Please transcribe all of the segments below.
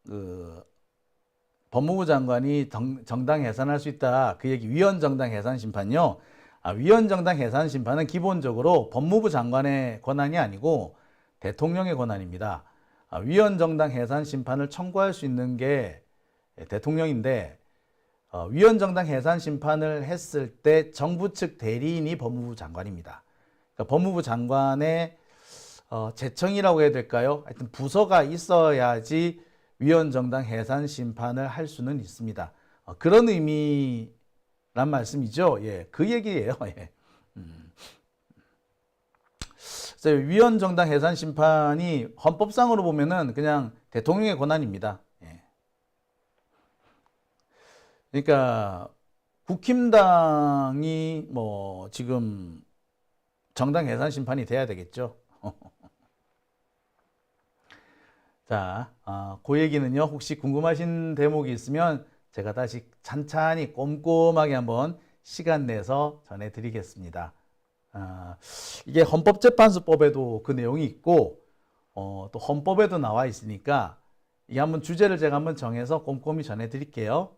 그 법무부 장관이 정당 해산할 수 있다. 그 얘기 위헌 정당 해산 심판요. 위헌 정당 해산 심판은 기본적으로 법무부 장관의 권한이 아니고 대통령의 권한입니다. 위헌 정당 해산 심판을 청구할 수 있는 게 대통령인데 위헌 정당 해산 심판을 했을 때 정부 측 대리인이 법무부 장관입니다. 그러니까 법무부 장관의 제청이라고 해야 될까요? 하여튼 부서가 있어야지 위헌 정당 해산 심판을 할 수는 있습니다. 그런 의미란 말씀이죠. 예, 그 얘기예요. 예. 위헌 정당 해산 심판이 헌법상으로 보면은 그냥 대통령의 권한입니다. 예. 그러니까 국힘당이 뭐 지금 정당 해산 심판이 돼야 되겠죠. 자, 그 얘기는요, 혹시 궁금하신 대목이 있으면 제가 다시 찬찬히 꼼꼼하게 한번 시간 내서 전해드리겠습니다. 이게 헌법재판소법에도 그 내용이 있고, 또 헌법에도 나와 있으니까, 이게 한번 주제를 제가 한번 정해서 꼼꼼히 전해드릴게요.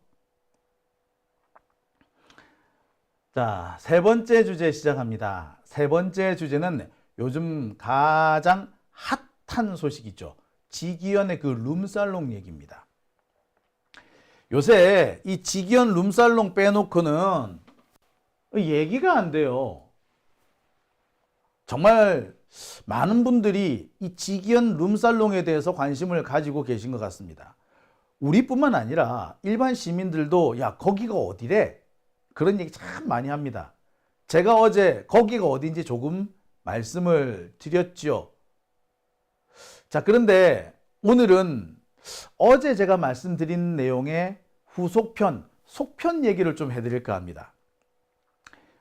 자, 세 번째 주제 시작합니다. 세 번째 주제는 요즘 가장 핫한 소식이죠. 지기현의 그 룸살롱 얘기입니다. 요새 이 지기현 룸살롱 빼놓고는 얘기가 안 돼요. 정말 많은 분들이 이 지기현 룸살롱에 대해서 관심을 가지고 계신 것 같습니다. 우리뿐만 아니라 일반 시민들도 야, 거기가 어디래? 그런 얘기 참 많이 합니다. 제가 어제 거기가 어딘지 조금 말씀을 드렸죠. 자, 그런데 오늘은 어제 제가 말씀드린 내용의 후속편, 속편 얘기를 좀 해드릴까 합니다.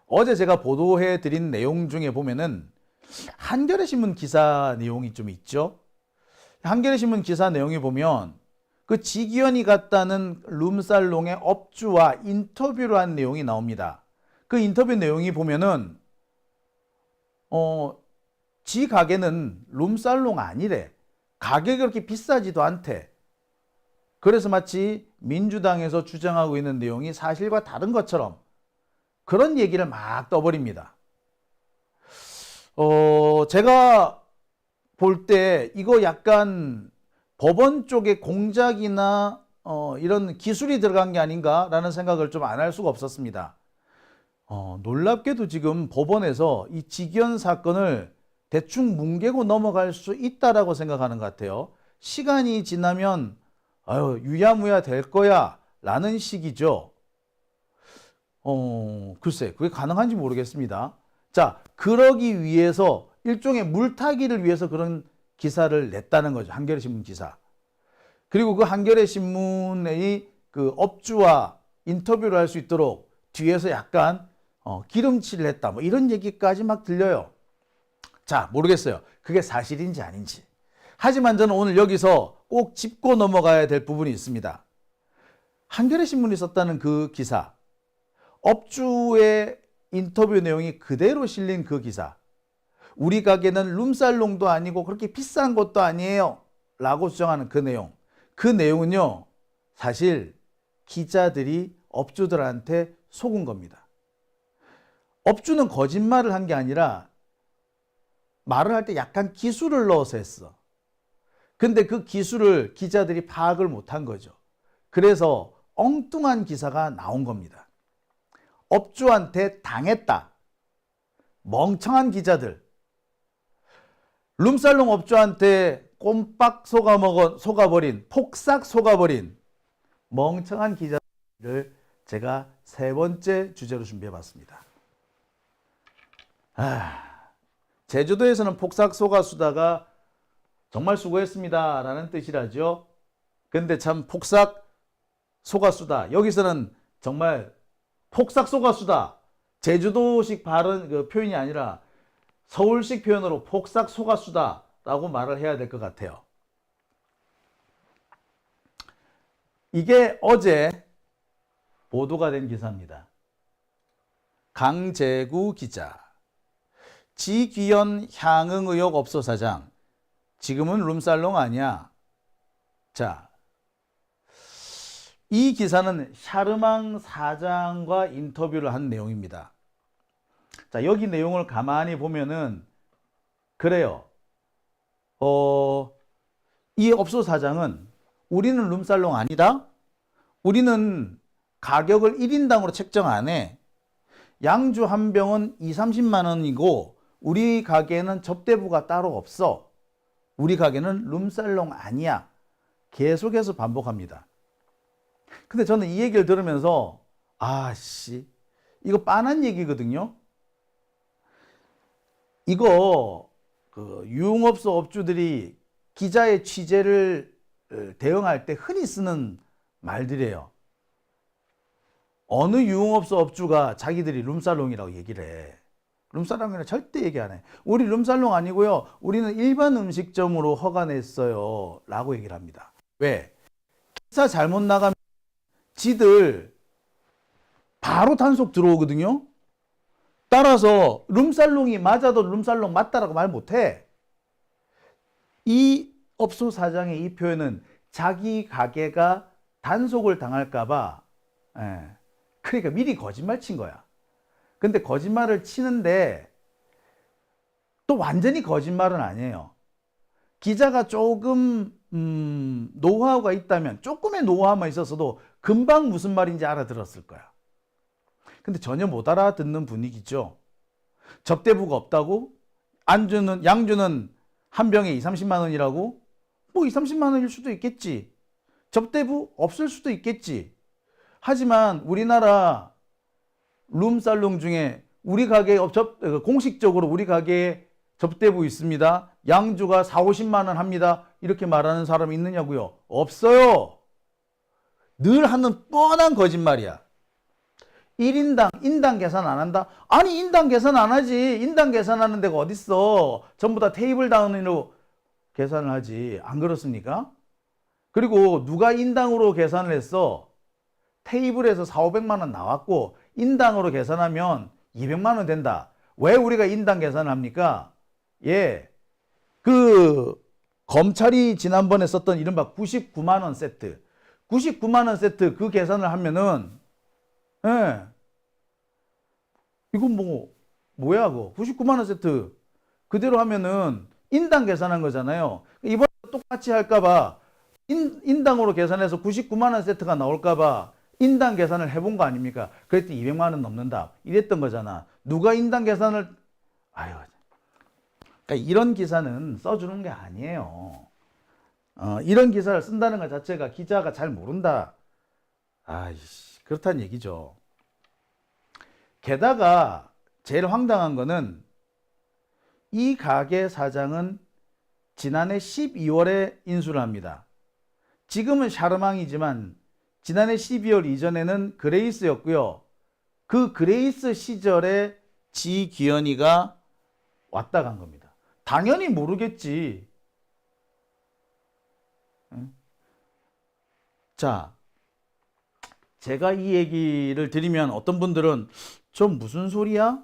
어제 제가 보도해드린 내용 중에 보면은 한겨레 신문 기사 내용이 좀 있죠. 한겨레 신문 기사 내용에 보면 그 지기현이 갔다는 룸살롱의 업주와 인터뷰를 한 내용이 나옵니다. 그 인터뷰 내용이 보면은 지 가게는 룸살롱 아니래. 가격이 그렇게 비싸지도 않대. 그래서 마치 민주당에서 주장하고 있는 내용이 사실과 다른 것처럼 그런 얘기를 막 떠버립니다. 제가 볼 때 이거 약간 법원 쪽의 공작이나 이런 기술이 들어간 게 아닌가라는 생각을 좀 안 할 수가 없었습니다. 놀랍게도 지금 법원에서 이 지기현 사건을 대충 뭉개고 넘어갈 수 있다라고 생각하는 것 같아요. 시간이 지나면 유야무야 될 거야 라는 식이죠. 글쎄 그게 가능한지 모르겠습니다. 자, 그러기 위해서 일종의 물타기를 위해서 그런 기사를 냈다는 거죠. 한겨레 신문 기사. 그리고 그 한겨레 신문의 그 업주와 인터뷰를 할 수 있도록 뒤에서 약간 기름칠을 했다. 뭐 이런 얘기까지 막 들려요. 자, 모르겠어요. 그게 사실인지 아닌지. 하지만 저는 오늘 여기서 꼭 짚고 넘어가야 될 부분이 있습니다. 한겨레 신문이 썼다는 그 기사, 업주의 인터뷰 내용이 그대로 실린 그 기사, 우리 가게는 룸살롱도 아니고 그렇게 비싼 것도 아니에요 라고 주장하는 그 내용, 그 내용은요 사실 기자들이 업주들한테 속은 겁니다. 업주는 거짓말을 한 게 아니라 말을 할 때 약간 기술을 넣어서 했어. 근데 그 기술을 기자들이 파악을 못한 거죠. 그래서 엉뚱한 기사가 나온 겁니다. 업주한테 당했다. 멍청한 기자들. 룸살롱 업주한테 꼼빡 속아버린, 폭삭 속아버린 멍청한 기자들을 제가 세 번째 주제로 준비해봤습니다. 제주도에서는 폭삭 속아수다가 정말 수고했습니다 라는 뜻이라죠. 근데 참 폭삭 속아수다. 여기서는 정말 폭삭 속아수다. 제주도식 발음 그 표현이 아니라 서울식 표현으로 폭삭 속아수다 라고 말을 해야 될 것 같아요. 이게 어제 보도가 된 기사입니다. 강재구 기자. 지기현 향응 의혹 업소 사장. 지금은 룸살롱 아니야. 자, 이 기사는 샤르망 사장과 인터뷰를 한 내용입니다. 자, 여기 내용을 가만히 보면은 그래요. 이 업소 사장은 우리는 룸살롱 아니다. 우리는 가격을 1인당으로 책정 안 해. 양주 한 병은 2, 30만 원이고 우리 가게는 접대부가 따로 없어. 우리 가게는 룸살롱 아니야. 계속해서 반복합니다. 근데 저는 이 얘기를 들으면서 아씨 이거 빤한 얘기거든요. 이거 그 유흥업소 업주들이 기자의 취재를 대응할 때 흔히 쓰는 말들이에요. 어느 유흥업소 업주가 자기들이 룸살롱이라고 얘기를 해. 룸살롱이라 절대 얘기 안 해. 우리 룸살롱 아니고요. 우리는 일반 음식점으로 허가 냈어요. 라고 얘기를 합니다. 왜? 기사 잘못 나가면 지들 바로 단속 들어오거든요. 따라서 룸살롱이 맞아도 룸살롱 맞다라고 말 못해. 이 업소 사장의 이 표현은 자기 가게가 단속을 당할까봐, 그러니까 미리 거짓말 친 거야. 근데 거짓말을 치는데 또 완전히 거짓말은 아니에요. 기자가 조금 노하우가 있다면, 조금의 노하우만 있었어도 금방 무슨 말인지 알아들었을 거야. 근데 전혀 못 알아듣는 분위기죠. 접대부가 없다고? 양주는 한 병에 2, 30만 원이라고? 뭐 2, 30만 원일 수도 있겠지. 접대부 없을 수도 있겠지. 하지만 우리나라 룸살롱 중에 우리 가게에 공식적으로 우리 가게에 접대부 있습니다. 양주가 4, 50만 원 합니다. 이렇게 말하는 사람이 있느냐고요? 없어요. 늘 하는 뻔한 거짓말이야. 1인당 인당 계산 안 한다? 아니 인당 계산 안 하지. 인당 계산하는 데가 어딨어. 전부 다 테이블 단위로 계산을 하지. 안 그렇습니까? 그리고 누가 인당으로 계산을 했어? 테이블에서 4, 500만 원 나왔고 인당으로 계산하면 200만 원 된다. 왜 우리가 인당 계산을 합니까? 예, 그 검찰이 지난번에 썼던 이른바 99만 원 세트, 99만 원 세트 그 계산을 하면은 예, 이건 뭐야 그거 99만 원 세트 그대로 하면은 인당 계산한 거잖아요. 이번에 똑같이 할까봐 인당으로 계산해서 99만 원 세트가 나올까봐 인당 계산을 해본 거 아닙니까? 그랬더니 200만 원 넘는다 이랬던 거잖아. 누가 인당 계산을 아유, 그러니까 이런 기사는 써주는 게 아니에요. 이런 기사를 쓴다는 것 자체가 기자가 잘 모른다. 아이씨, 그렇다는 얘기죠. 게다가 제일 황당한 거는 이 가게 사장은 지난해 12월에 인수를 합니다. 지금은 샤르망이지만 지난해 12월 이전에는 그레이스였고요. 그 그레이스 시절에 지기현이가 왔다 간 겁니다. 당연히 모르겠지. 자, 제가 이 얘기를 드리면 어떤 분들은 좀 무슨 소리야?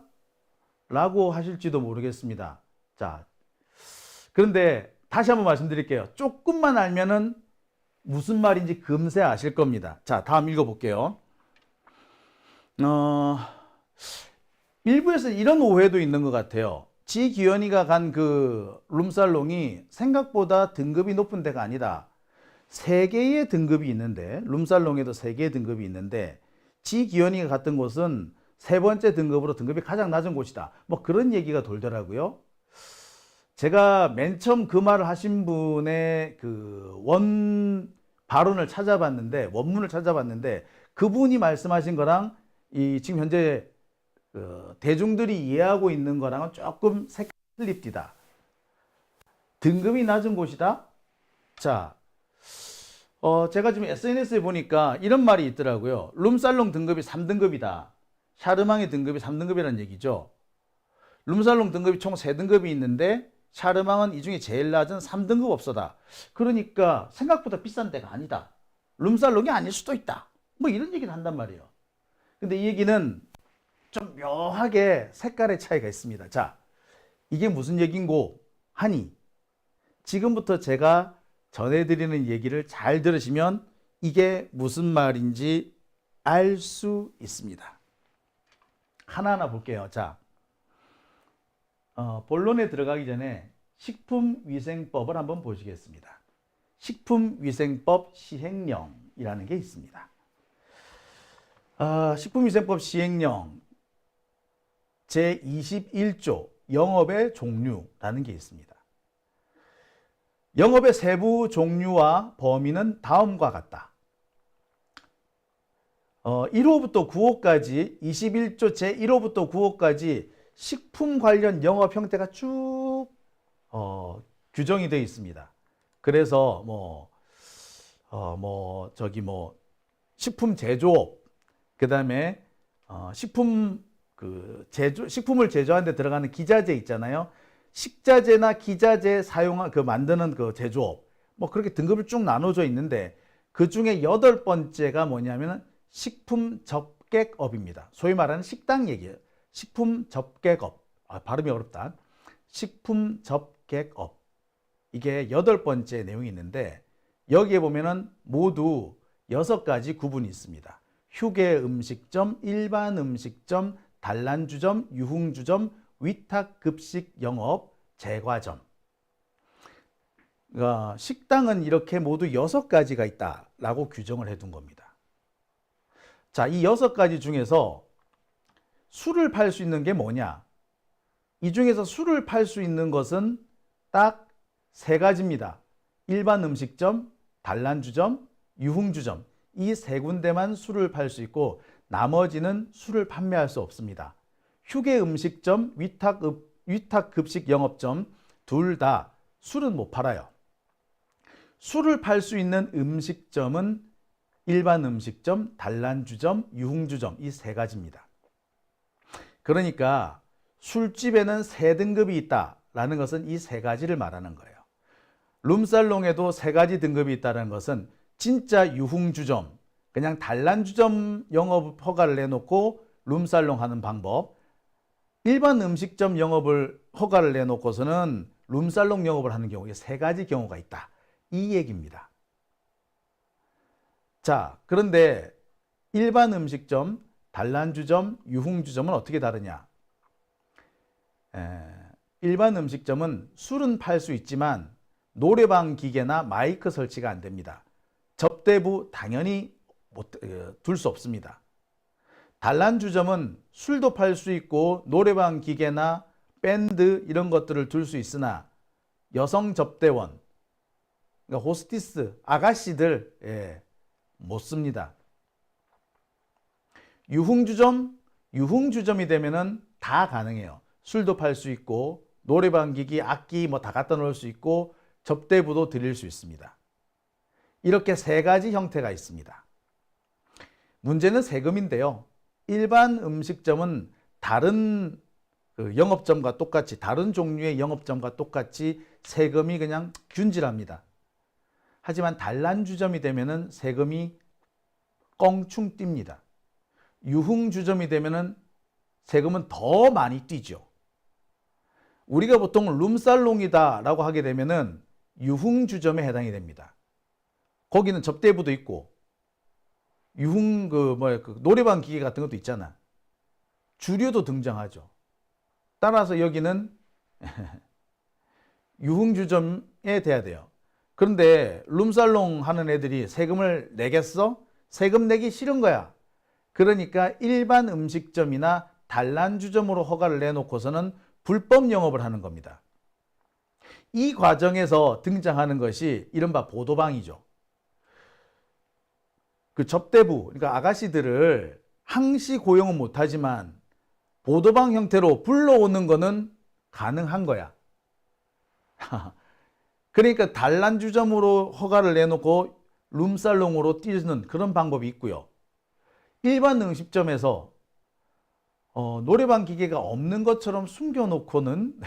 라고 하실지도 모르겠습니다. 자, 그런데 다시 한번 말씀드릴게요. 조금만 알면은 무슨 말인지 금세 아실 겁니다. 자, 다음 읽어볼게요. 일부에서 이런 오해도 있는 것 같아요. 지기현이가 간 그 룸살롱이 생각보다 등급이 높은 데가 아니다. 3개의 등급이 있는데, 룸살롱에도 3개의 등급이 있는데, 지기현이가 갔던 곳은 3번째 등급으로 등급이 가장 낮은 곳이다. 뭐 그런 얘기가 돌더라고요. 제가 맨 처음 그 말을 하신 분의 그 발언을 찾아봤는데, 원문을 찾아봤는데, 그분이 말씀하신 거랑 이 지금 현재 그 대중들이 이해하고 있는 거랑은 조금 색깔이 틀립니다. 등급이 낮은 곳이다? 자, 제가 지금 SNS에 보니까 이런 말이 있더라고요. 룸살롱 등급이 3등급이다. 샤르망의 등급이 3등급이라는 얘기죠. 룸살롱 등급이 총 3등급이 있는데 샤르망은 이 중에 제일 낮은 3등급 업소다. 그러니까 생각보다 비싼 데가 아니다. 룸살롱이 아닐 수도 있다. 뭐 이런 얘기를 한단 말이에요. 근데 이 얘기는 좀 묘하게 색깔의 차이가 있습니다. 자, 이게 무슨 얘기인고 하니 지금부터 제가 전해드리는 얘기를 잘 들으시면 이게 무슨 말인지 알 수 있습니다. 하나하나 볼게요. 자, 본론에 들어가기 전에 식품위생법을 한번 보시겠습니다. 식품위생법 시행령이라는 게 있습니다. 식품위생법 시행령 제21조 영업의 종류라는 게 있습니다. 영업의 세부 종류와 범위는 다음과 같다. 1호부터 9호까지 21조 제1호부터 9호까지 식품 관련 영업 형태가 쭉 규정이 되어 있습니다. 그래서 식품 제조업, 그다음에 식품을 제조하는 데 들어가는 기자재 있잖아요. 식자재나 기자재 만드는 그 제조업, 그렇게 등급을 쭉 나눠져 있는데 그 중에 8번째가 뭐냐면은 식품 접객업입니다. 소위 말하는 식당 얘기예요. 식품 접객업. 발음이 어렵다. 식품 접객업. 이게 8번째 내용이 있는데 여기에 보면은 모두 6가지 구분이 있습니다. 휴게 음식점, 일반 음식점, 단란주점, 유흥주점, 위탁급식 영업, 제과점. 식당은 이렇게 모두 6가지가 있다라고 규정을 해둔 겁니다. 자, 이 6가지 중에서 술을 팔 수 있는 게 뭐냐? 이 중에서 술을 팔 수 있는 것은 딱 3가지입니다. 일반 음식점, 단란주점, 유흥주점. 이 3군데만 술을 팔 수 있고 나머지는 술을 판매할 수 없습니다. 휴게 음식점, 위탁급식 영업점 둘 다 술은 못 팔아요. 술을 팔 수 있는 음식점은 일반 음식점, 단란주점, 유흥주점 이 3가지입니다. 그러니까 술집에는 3등급이 있다라는 것은 이 3가지를 말하는 거예요. 룸살롱에도 3가지 등급이 있다는 것은 진짜 유흥주점, 그냥 단란주점 영업 허가를 내놓고 룸살롱 하는 방법, 일반 음식점 영업을 허가를 내놓고서는 룸살롱 영업을 하는 경우에 3가지 경우가 있다. 이 얘기입니다. 자, 그런데 일반 음식점, 단란주점, 유흥주점은 어떻게 다르냐? 일반 음식점은 술은 팔 수 있지만 노래방 기계나 마이크 설치가 안 됩니다. 접대부 당연히 둘 수 없습니다. 단란주점은 술도 팔 수 있고 노래방 기계나 밴드 이런 것들을 둘 수 있으나 여성 접대원, 그러니까 호스티스, 아가씨들 못 씁니다. 유흥주점이 되면은 다 가능해요. 술도 팔 수 있고 노래방 기기, 악기 다 갖다 놓을 수 있고 접대부도 드릴 수 있습니다. 이렇게 3가지 형태가 있습니다. 문제는 세금인데요. 일반 음식점은 다른 영업점과 똑같이, 다른 종류의 영업점과 똑같이 세금이 그냥 균질합니다. 하지만 단란주점이 되면은 세금이 껑충 뜁니다. 유흥주점이 되면은 세금은 더 많이 뛰죠. 우리가 보통 룸살롱이다라고 하게 되면은 유흥주점에 해당이 됩니다. 거기는 접대부도 있고 노래방 기계 같은 것도 있잖아. 주류도 등장하죠. 따라서 여기는 유흥주점에 돼야 돼요. 그런데 룸살롱 하는 애들이 세금을 내겠어? 세금 내기 싫은 거야. 그러니까 일반 음식점이나 단란주점으로 허가를 내놓고서는 불법 영업을 하는 겁니다. 이 과정에서 등장하는 것이 이른바 보도방이죠. 그 접대부, 그러니까 아가씨들을 항시 고용은 못하지만 보도방 형태로 불러오는 거는 가능한 거야. 그러니까 단란주점으로 허가를 내놓고 룸살롱으로 뛰는 그런 방법이 있고요. 일반 음식점에서 노래방 기계가 없는 것처럼 숨겨놓고는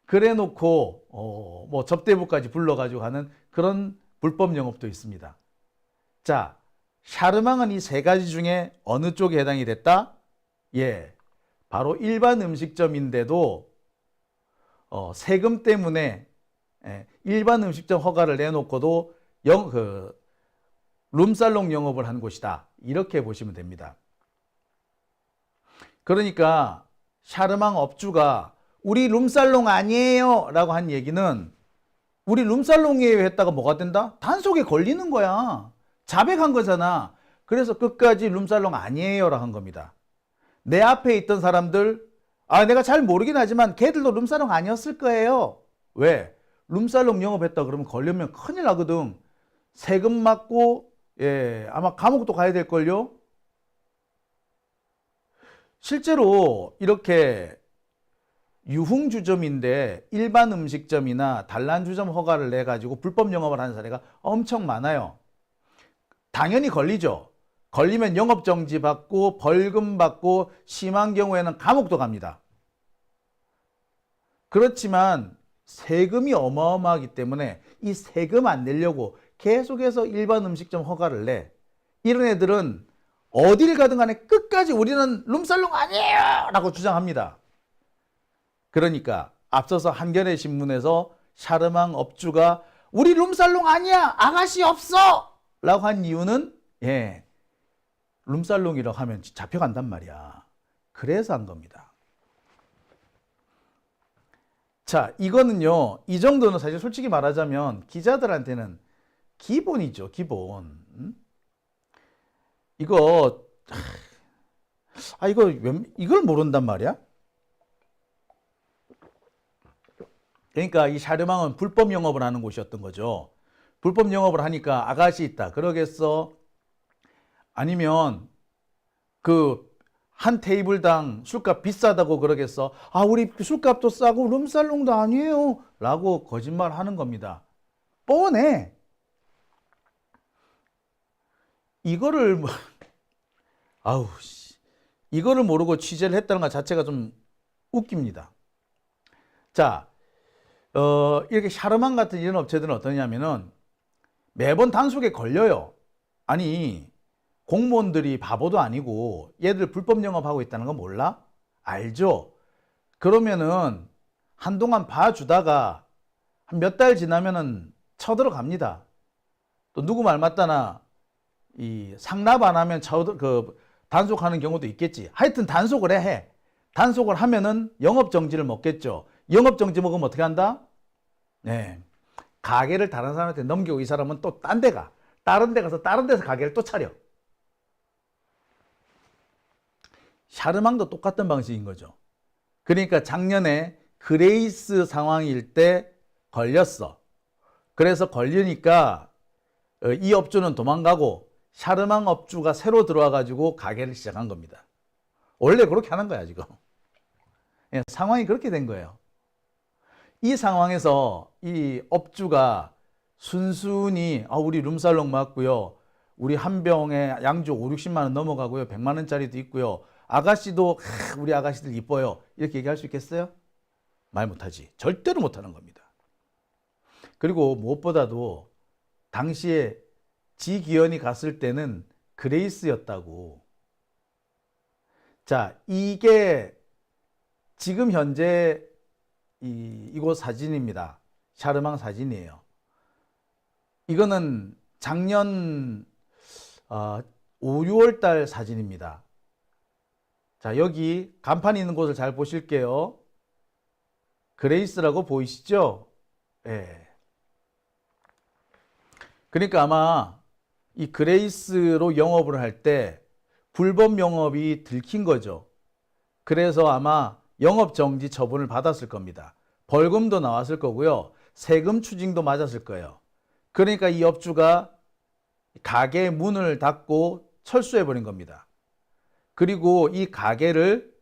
그래 놓고 접대부까지 불러가지고 하는 그런 불법 영업도 있습니다. 자, 샤르망은 이 3가지 중에 어느 쪽에 해당이 됐다? 바로 일반 음식점인데도 세금 때문에 일반 음식점 허가를 내놓고도 룸살롱 영업을 한 곳이다. 이렇게 보시면 됩니다. 그러니까 샤르망 업주가 우리 룸살롱 아니에요 라고 한 얘기는 우리 룸살롱이에요 했다가 뭐가 된다? 단속에 걸리는 거야. 자백한 거잖아. 그래서 끝까지 룸살롱 아니에요 라고 한 겁니다. 내 앞에 있던 사람들, 내가 잘 모르긴 하지만 걔들도 룸살롱 아니었을 거예요. 왜? 룸살롱 영업했다 그러면 걸리면 큰일 나거든. 세금 맞고 아마 감옥도 가야 될걸요. 실제로 이렇게 유흥주점인데 일반 음식점이나 단란주점 허가를 내가지고 불법 영업을 하는 사례가 엄청 많아요. 당연히 걸리죠. 걸리면 영업정지 받고 벌금 받고 심한 경우에는 감옥도 갑니다. 그렇지만 세금이 어마어마하기 때문에 이 세금 안 내려고 계속해서 일반 음식점 허가를 내. 이런 애들은 어딜 가든 간에 끝까지 우리는 룸살롱 아니에요 라고 주장합니다. 그러니까 앞서서 한겨레 신문에서 샤르망 업주가 우리 룸살롱 아니야 아가씨 없어 라고 한 이유는 룸살롱이라고 하면 잡혀간단 말이야. 그래서 한 겁니다. 자, 이거는요, 이 정도는 사실 솔직히 말하자면 기자들한테는 기본이죠, 기본. 이걸 모른단 말이야? 그러니까 이 샤르망은 불법 영업을 하는 곳이었던 거죠. 불법 영업을 하니까 아가씨 있다. 그러겠어? 아니면 한 테이블당 술값 비싸다고 그러겠어? 우리 술값도 싸고 룸살롱도 아니에요 라고 거짓말 하는 겁니다. 뻔해. 이거를 이거를 모르고 취재를 했다는 것 자체가 좀 웃깁니다. 자, 이렇게 샤르망 같은 이런 업체들은 어떠냐면은 매번 단속에 걸려요. 아니, 공무원들이 바보도 아니고 얘들 불법 영업하고 있다는 거 몰라? 알죠? 그러면은 한동안 봐주다가 한 몇 달 지나면은 쳐들어갑니다. 또 누구 말 맞다나 이 상납 안 하면 단속하는 경우도 있겠지. 하여튼 단속을 해. 단속을 하면은 영업정지를 먹겠죠. 영업정지 먹으면 어떻게 한다? 가게를 다른 사람한테 넘기고 이 사람은 또 딴 데 가. 다른 데 가서 다른 데서 가게를 또 차려. 샤르망도 똑같은 방식인 거죠. 그러니까 작년에 그레이스 상황일 때 걸렸어. 그래서 걸리니까 이 업주는 도망가고 샤르망 업주가 새로 들어와가지고 가게를 시작한 겁니다. 원래 그렇게 하는 거야 지금. 상황이 그렇게 된 거예요. 이 상황에서 이 업주가 순순히 우리 룸살롱 맞고요. 우리 한 병에 양주 5, 60만 원 넘어가고요. 100만 원짜리도 있고요. 아가씨도 우리 아가씨들 이뻐요. 이렇게 얘기할 수 있겠어요? 말 못하지. 절대로 못하는 겁니다. 그리고 무엇보다도 당시에 지기현이 갔을 때는 그레이스였다고. 자, 이게 지금 현재 이곳 사진입니다. 샤르망 사진이에요. 이거는 작년 5, 6월 달 사진입니다. 자, 여기 간판이 있는 곳을 잘 보실게요. 그레이스라고 보이시죠? 그러니까 아마 이 그레이스로 영업을 할 때 불법 영업이 들킨 거죠. 그래서 아마 영업정지 처분을 받았을 겁니다. 벌금도 나왔을 거고요. 세금 추징도 맞았을 거예요. 그러니까 이 업주가 가게 문을 닫고 철수해버린 겁니다. 그리고 이 가게를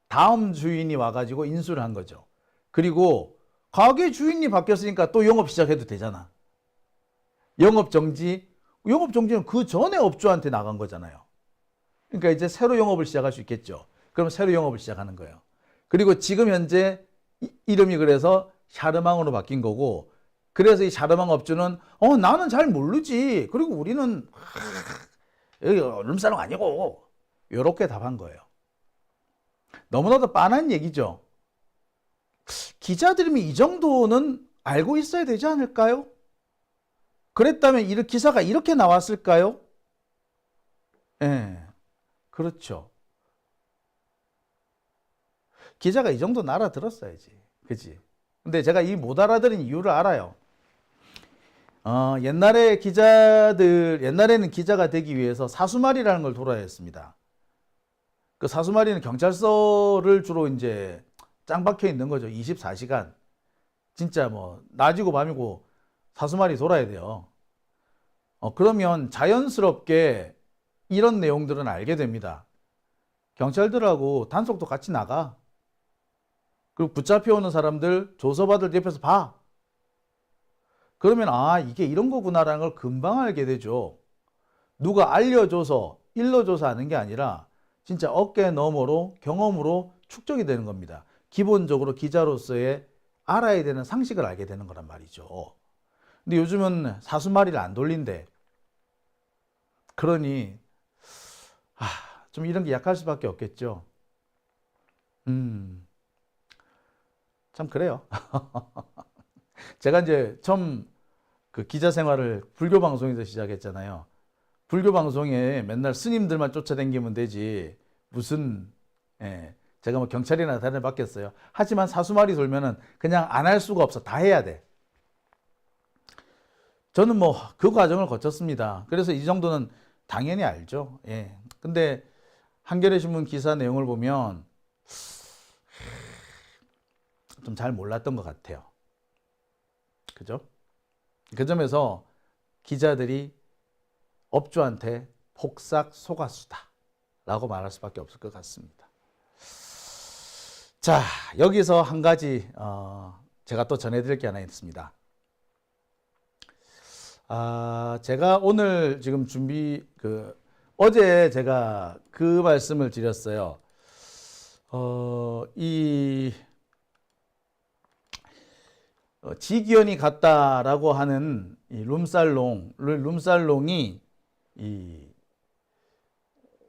다음 주인이 와가지고 인수를 한 거죠. 그리고 가게 주인이 바뀌었으니까 또 영업 시작해도 되잖아. 영업정지는 그 전에 업주한테 나간 거잖아요. 그러니까 이제 새로 영업을 시작할 수 있겠죠. 그럼 새로 영업을 시작하는 거예요. 그리고 지금 현재 이름이 그래서 샤르망으로 바뀐 거고, 그래서 이 샤르망 업주는 나는 잘 모르지. 그리고 우리는 여기 룸살롱 아니고 이렇게 답한 거예요. 너무나도 빤한 얘기죠. 기자들이면 이 정도는 알고 있어야 되지 않을까요? 그랬다면 이 기사가 이렇게 나왔을까요? 예, 그렇죠. 기자가 이 정도는 알아들었어야지. 그치? 근데 제가 이 못 알아들은 이유를 알아요. 옛날에는 기자가 되기 위해서 사수말이라는 걸 돌아야 했습니다. 그 사수말이는 경찰서를 주로 이제 짱 박혀 있는 거죠. 24시간. 진짜 뭐, 낮이고 밤이고 사수말이 돌아야 돼요. 그러면 자연스럽게 이런 내용들은 알게 됩니다. 경찰들하고 단속도 같이 나가. 그리고 붙잡혀 오는 사람들 조서받을 때 옆에서 봐. 그러면 이게 이런 거구나라는 걸 금방 알게 되죠. 누가 알려줘서 일러줘서 아는 게 아니라 진짜 어깨 너머로 경험으로 축적이 되는 겁니다. 기본적으로 기자로서의 알아야 되는 상식을 알게 되는 거란 말이죠. 근데 요즘은 사수말이를 안 돌린대. 그러니 좀 이런 게 약할 수밖에 없겠죠. 참 그래요. 제가 이제 처음 그 기자 생활을 불교 방송에서 시작했잖아요. 불교 방송에 맨날 스님들만 쫓아다니면 되지 무슨 제가 뭐 경찰이나 다른 데 받겠어요. 하지만 사수말이 돌면은 그냥 안 할 수가 없어. 다 해야 돼. 저는 뭐 그 과정을 거쳤습니다. 그래서 이 정도는 당연히 알죠. 예. 근데 한겨레 신문 기사 내용을 보면 좀 잘 몰랐던 것 같아요. 그죠? 그 점에서 기자들이 업주한테 폭삭 속았수다 라고 말할 수밖에 없을 것 같습니다. 자, 여기서 한 가지 제가 또 전해드릴 게 하나 있습니다. 제가 오늘 지금 어제 제가 그 말씀을 드렸어요. 지기현이 갔다라고 하는 이 룸살롱이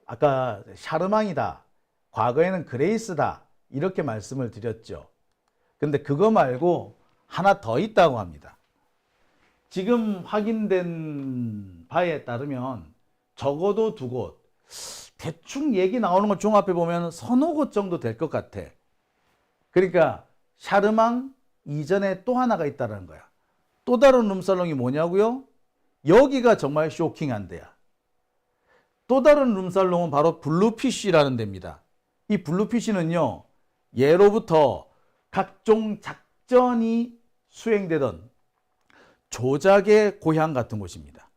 아까 샤르망이다. 과거에는 그레이스다. 이렇게 말씀을 드렸죠. 근데 그거 말고 하나 더 있다고 합니다. 지금 확인된 바에 따르면 적어도 2곳, 대충 얘기 나오는 걸 종합해 보면 서너 곳 정도 될 것 같아. 그러니까 샤르망 이전에 또 하나가 있다는 거야. 또 다른 룸살롱이 뭐냐고요? 여기가 정말 쇼킹한 데야. 또 다른 룸살롱은 바로 블루피쉬라는 데입니다. 이 블루피쉬는요, 예로부터 각종 작전이 수행되던 조작의 고향 같은 곳입니다.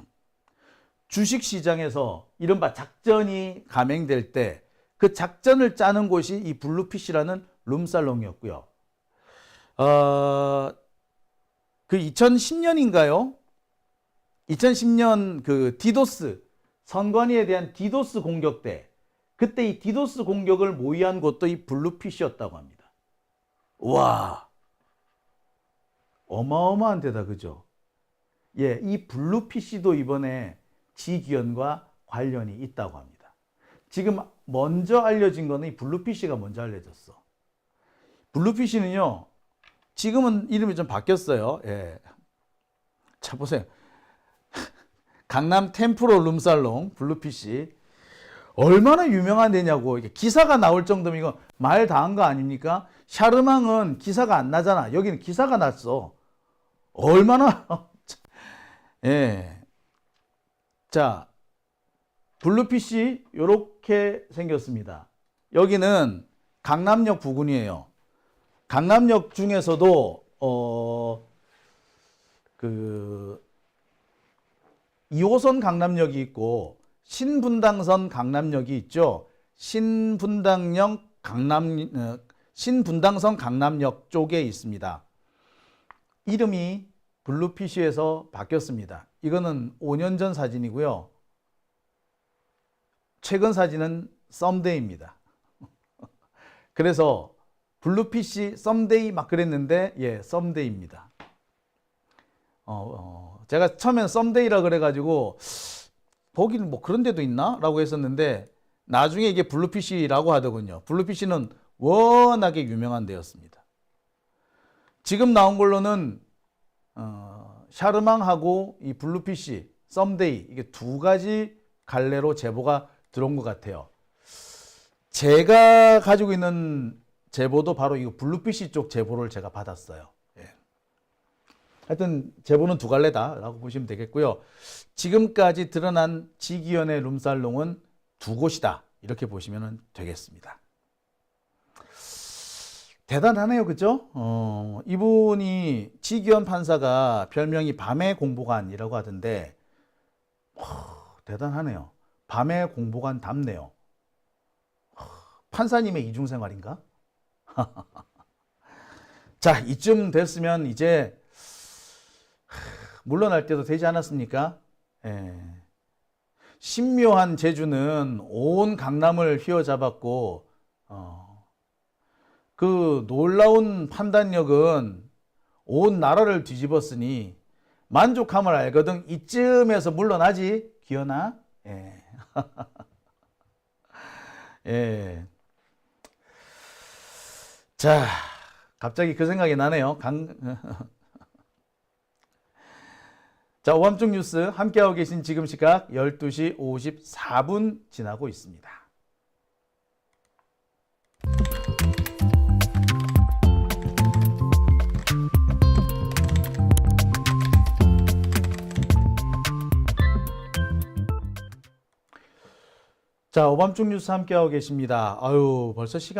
주식시장에서 이른바 작전이 감행될 때 그 작전을 짜는 곳이 이 블루피쉬라는 룸살롱이었고요. 그 2010년인가요? 2010년 그 디도스, 선관위에 대한 디도스 공격 때, 그때 이 디도스 공격을 모의한 곳도 이 블루피쉬였다고 합니다. 와, 어마어마한 데다, 그죠? 예, 이 블루피쉬도 이번에 지기현과 관련이 있다고 합니다. 지금 먼저 알려진 거는 이 블루피쉬가 먼저 알려졌어. 블루피쉬는요, 지금은 이름이 좀 바뀌었어요. 예. 자, 보세요. 강남 템프로 룸살롱, 블루피쉬. 얼마나 유명한 데냐고. 이게 기사가 나올 정도면 이거 말 다 한 거 아닙니까? 샤르망은 기사가 안 나잖아. 여기는 기사가 났어. 얼마나. 예. 자, 블루피쉬 요렇게 생겼습니다. 여기는 강남역 부근이에요. 강남역 중에서도 2호선 강남역이 있고 신분당선 강남역이 있죠. 신분당선 강남역 쪽에 있습니다. 이름이 블루피쉬에서 바뀌었습니다. 이거는 5년 전 사진이고요. 최근 사진은 썸데이입니다. 그래서 블루피쉬 썸데이 막 그랬는데 예, 썸데이입니다. 제가 처음엔 썸데이라 그래가지고 보기는 뭐 그런 데도 있나? 라고 했었는데 나중에 이게 블루피쉬라고 하더군요. 블루피쉬는 워낙에 유명한 데였습니다. 지금 나온 걸로는 샤르망하고 이 블루피쉬, 썸데이 이게 두 가지 갈래로 제보가 들어온 것 같아요. 제가 가지고 있는 제보도 바로 이 블루피쉬 쪽 제보를 제가 받았어요. 예. 하여튼 제보는 두 갈래다라고 보시면 되겠고요. 지금까지 드러난 지기현의 룸살롱은 두 곳이다 이렇게 보시면 되겠습니다. 대단하네요, 그죠? 이분이 지기현 판사가 별명이 밤의 공보관이라고 하던데 대단하네요. 밤의 공보관답네요. 판사님의 이중생활인가? 자, 이쯤 됐으면 이제 물러날 때도 되지 않았습니까? 예. 신묘한 재주는 온 강남을 휘어잡았고 그 놀라운 판단력은 온 나라를 뒤집었으니 만족함을 알거든 이쯤에서 물러나지, 기현아. 예. 예. 자, 갑자기 그 생각이 나네요. 자, 오밤중 뉴스 함께하고 계신 지금 시각 12시 54분 지나고 있습니다. 자, 오밤중 뉴스 함께하고 계십니다. 아유, 벌써 시간